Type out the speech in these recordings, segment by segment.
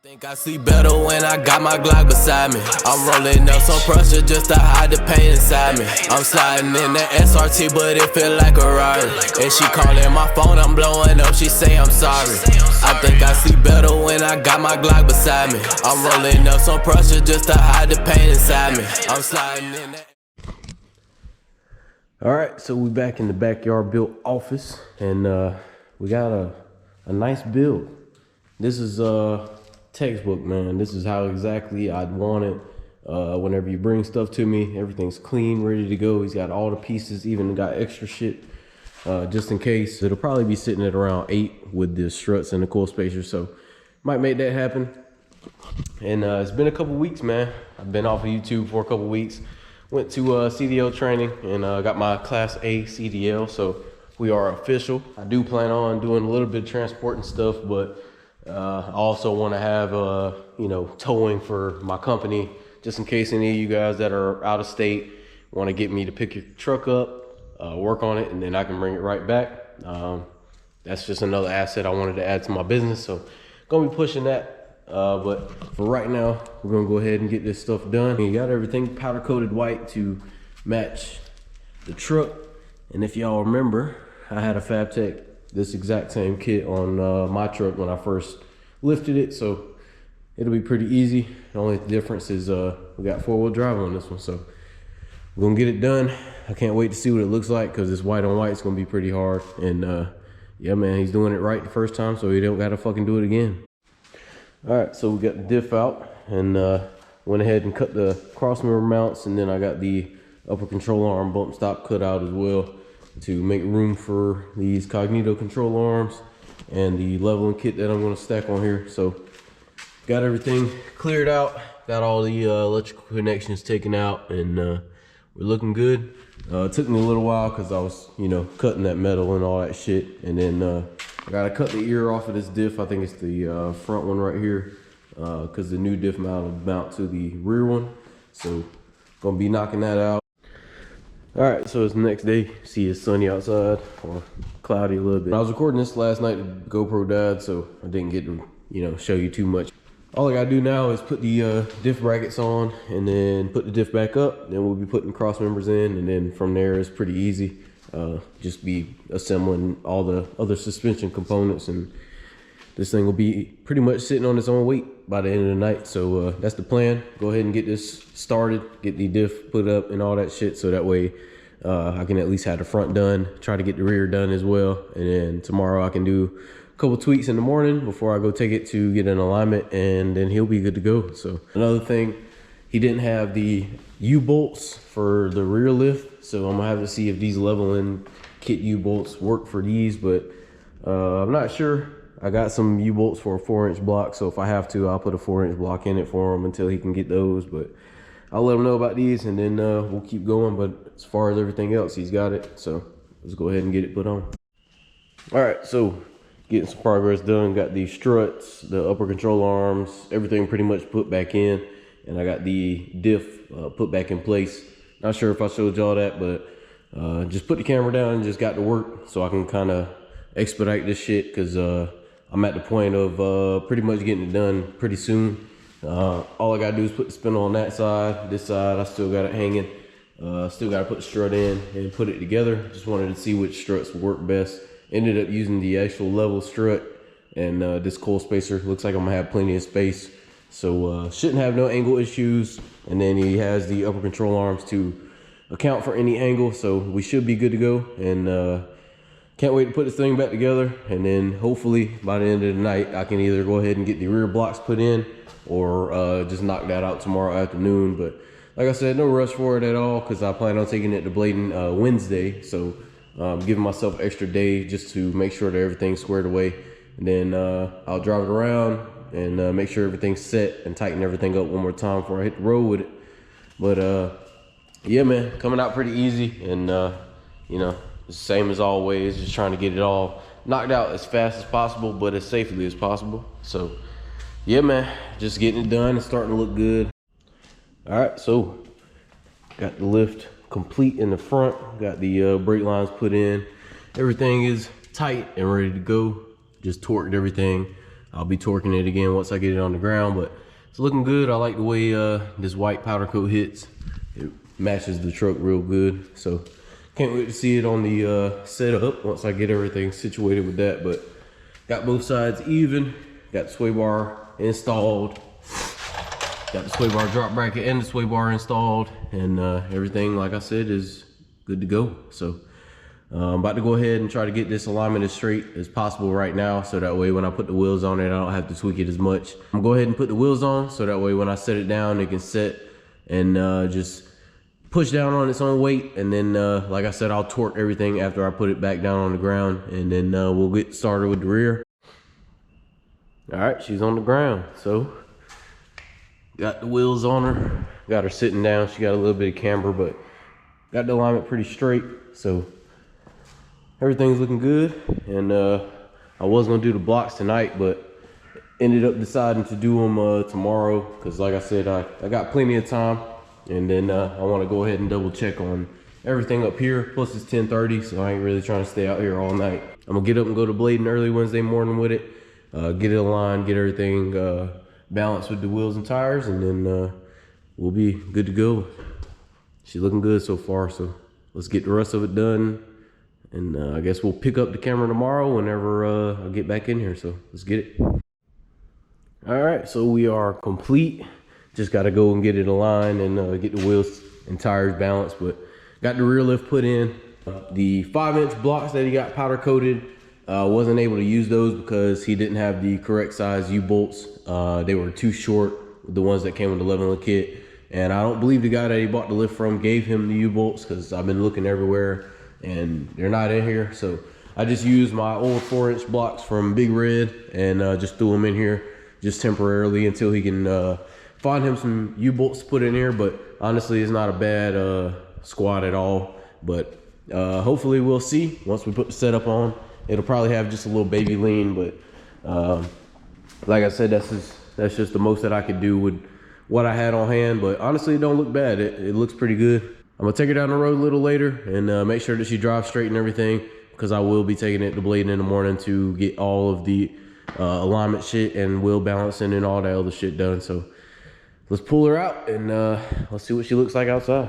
Think I see better when I got my Glock beside me. I'm rolling up some pressure just to hide the pain inside me. I'm sliding in the SRT, but it feel like a Rari. And she calling my phone, I'm blowing up, she say I'm sorry. I think I see better when I got my Glock beside me. I'm rolling up some pressure just to hide the pain inside me. I'm sliding in that. All right, so we back in the backyard built office, and we got a nice build. This is textbook, man. This is how exactly I'd want it. Whenever you bring stuff to me, everything's clean, ready to go. He's got all the pieces, even got extra shit just in case. It'll probably be sitting at around 8 with the struts and the coil spacer, so might make that happen. And it's been a couple weeks, man. I've been off of YouTube for a couple weeks. Went to CDL training and got my Class A CDL, so we are official. I do plan on doing a little bit of transport and stuff, but I also want to have you know, towing for my company, just in case any of you guys that are out of state want to get me to pick your truck up, work on it, and then I can bring it right back. That's just another asset I wanted to add to my business, so gonna be pushing that. But for right now, we're gonna go ahead and get this stuff done. You got everything powder coated white to match the truck. And if y'all remember, I had a Fabtech, this exact same kit on my truck when I first lifted it, so it'll be pretty easy. The only difference is we got 4-wheel drive on this one, so we're gonna get it done. I can't wait to see what it looks like, because this white on white is gonna be pretty hard. And yeah, man, he's doing it right the first time, so he don't gotta fucking do it again. All right, so we got the diff out, and went ahead and cut the crossmember mounts, and then I got the upper control arm bump stop cut out as well to make room for these Cognito control arms and the leveling kit that I'm going to stack on here. So got everything cleared out, got all the electrical connections taken out, and we're looking good. It took me a little while because I was, you know, cutting that metal and all that shit, and then I gotta cut the ear off of this diff. I think it's the front one right here, because the new diff mount will mount to the rear one, so gonna be knocking that out. All right, so it's the next day. See, it's sunny outside, or cloudy a little bit. I was recording this last night, the GoPro died, so I didn't get to, you know, show you too much. All I gotta do now is put the diff brackets on, and then put the diff back up. Then we'll be putting cross members in, and then from there it's pretty easy. Just be assembling all the other suspension components, and this thing will be pretty much sitting on its own weight by the end of the night. So that's the plan. Go ahead and get this started, get the diff put up and all that shit, so that way I can at least have the front done, try to get the rear done as well, and then tomorrow I can do a couple tweaks in the morning before I go take it to get an alignment, and then he'll be good to go. So another thing, he didn't have the U-bolts for the rear lift, so I'm gonna have to see if these leveling kit U-bolts work for these, but I'm not sure. I got some U-bolts for a 4-inch block, so if I have to, I'll put a 4-inch block in it for him until he can get those, but I'll let him know about these, and then we'll keep going. But as far as everything else, he's got it, so let's go ahead and get it put on. All right, so getting some progress done. Got the struts, the upper control arms, everything pretty much put back in, and I got the diff put back in place. Not sure if I showed y'all that, but just put the camera down and just got to work so I can kind of expedite this shit, because I'm at the point of pretty much getting it done pretty soon. All I gotta do is put the spindle on that side. This side, I still got it hanging. Still gotta put the strut in and put it together. Just wanted to see which struts work best. Ended up using the actual level strut, and this coil spacer. Looks like I'm gonna have plenty of space, so shouldn't have no angle issues. And then he has the upper control arms to account for any angle, so we should be good to go. And can't wait to put this thing back together, and then hopefully by the end of the night I can either go ahead and get the rear blocks put in, or just knock that out tomorrow afternoon. But like I said, no rush for it at all, because I plan on taking it to blading Wednesday, so giving myself an extra day just to make sure that everything's squared away, and then I'll drive it around and make sure everything's set and tighten everything up one more time before I hit the road with it. But yeah, man, coming out pretty easy, and you know, same as always, just trying to get it all knocked out as fast as possible, but as safely as possible. So yeah, man, just getting it done. It's starting to look good. All right, so got the lift complete in the front, got the brake lines put in, everything is tight and ready to go. Just torqued everything. I'll be torquing it again once I get it on the ground, but it's looking good. I like the way this white powder coat hits. It matches the truck real good. So can't wait to see it on the setup once I get everything situated with that. But got both sides even, got the sway bar installed, got the sway bar drop bracket and the sway bar installed, and everything, like I said, is good to go. So I'm about to go ahead and try to get this alignment as straight as possible right now, so that way when I put the wheels on it, I don't have to tweak it as much. I'm gonna go ahead and put the wheels on, so that way when I set it down, it can set and just push down on its own weight. And then like I said, I'll torque everything after I put it back down on the ground, and then we'll get started with the rear. All right, she's on the ground. So got the wheels on her, got her sitting down. She got a little bit of camber, but got the alignment pretty straight. So everything's looking good. And I was gonna do the blocks tonight, but ended up deciding to do them tomorrow, because like I said, I got plenty of time. And then I want to go ahead and double check on everything up here. Plus it's 10:30, so I ain't really trying to stay out here all night. I'm gonna get up and go to blading early Wednesday morning with it, get it aligned, get everything balanced with the wheels and tires, and then we'll be good to go. She's looking good so far, so let's get the rest of it done. And I guess we'll pick up the camera tomorrow whenever I get back in here. So let's get it. All right, so we are complete. Just got to go and get it aligned and get the wheels and tires balanced. But got the rear lift put in. The 5-inch blocks that he got powder coated, wasn't able to use those because he didn't have the correct size U-bolts. They were too short, the ones that came with the 11 kit. And I don't believe the guy that he bought the lift from gave him the U-bolts, because I've been looking everywhere and they're not in here. So I just used my old 4-inch blocks from Big Red and just threw them in here just temporarily until he can find him some U-bolts to put in here. But honestly, it's not a bad squat at all. But hopefully we'll see once we put the setup on. It'll probably have just a little baby lean, but like I said, that's just the most that I could do with what I had on hand. But honestly, it don't look bad. It looks pretty good. I'm gonna take her down the road a little later and make sure that she drives straight and everything, because I will be taking it to blading in the morning to get all of the alignment shit and wheel balancing and all that other shit done. So let's pull her out and let's see what she looks like outside.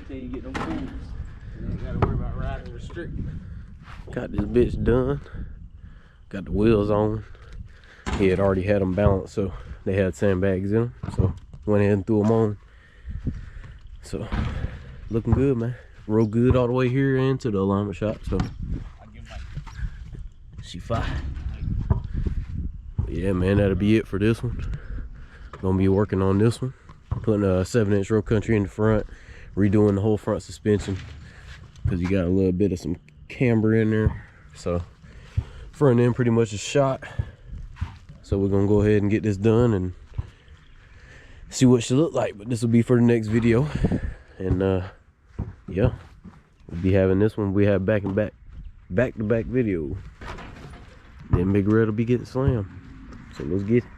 You get them fools. You ain't gotta worry about riding restricted. Got this bitch done. Got the wheels on. He had already had them balanced, so they had sandbags in them. So went ahead and threw them on. So looking good, man. Real good all the way here into the alignment shop. So she fine. Yeah, man, that'll be it for this one. Gonna be working on this one. Putting a 7-inch road country in the front. Redoing the whole front suspension because you got a little bit of some camber in there. So front end pretty much is shot. So we're gonna go ahead and get this done and see what she look like. But this will be for the next video. And yeah, we'll be having this one. We have back to back video. Then Big Red will be getting slammed. So let's get it.